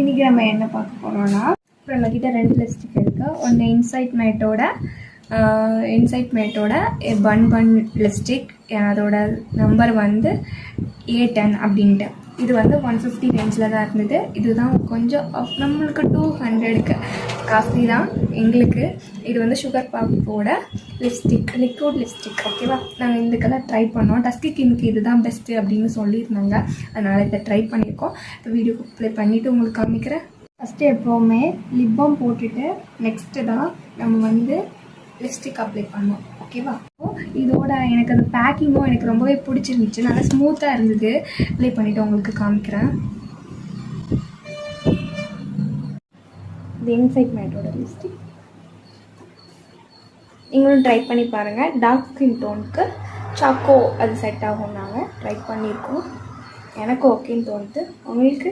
இன்றைக்கி நம்ம என்ன பார்க்க போகிறோம்னா, இப்போ நம்மக்கிட்ட 2 லிப்ஸ்டிக் இருக்குது. ஒன்று இன்சைட் மேட்டோட பன் லிப்ஸ்டிக். அதோட நம்பர் வந்து A10 அப்படின்ட்டு. இது வந்து 150 ரேஞ்சில் தான் இருந்தது. இதுதான் கொஞ்சம் நம்மளுக்கு 200க்கு காஸ்ட்லி தான் எங்களுக்கு. இது வந்து சுகர் பாப்போட லிப்ஸ்டிக், லிக்விட் லிப்ஸ்டிக். ஓகேவா, நாங்கள் இந்த கலர் ட்ரை பண்ணோம். டஸ்கி ஸ்கின்னுக்கு இதுதான் பெஸ்ட்டு அப்படின்னு சொல்லியிருந்தாங்க. அதனால் இதை ட்ரை பண்ணியிருக்கோம். இப்போ வீடியோ ப்ளே பண்ணிவிட்டு உங்களுக்கு காமிக்கிறேன். ஃபஸ்ட்டு எப்போவுமே லிப் பாம் போட்டுட்டு நெக்ஸ்ட்டு தான் நம்ம வந்து லிப்ஸ்டிக் அப்ளை பண்ணோம். ஓகேவா, இதோட எனக்கு அந்த பேக்கிங்கும் எனக்கு ரொம்பவே பிடிச்சிருந்துச்சு. நல்லா ஸ்மூத்தாக இருந்தது. அப்ளை பண்ணிவிட்டு உங்களுக்கு காமிக்கிறேன். இது இன்சைட் மேட்டோட லிப்ஸ்டிக். நீங்களும் ட்ரை பண்ணி பாருங்கள். டார்க் ஸ்கின் டோனுக்கு சாக்கோ அது செட் ஆகும். நாங்கள் ட்ரை பண்ணியிருக்கோம். எனக்கு ஓகேன்னு தோணுது. உங்களுக்கு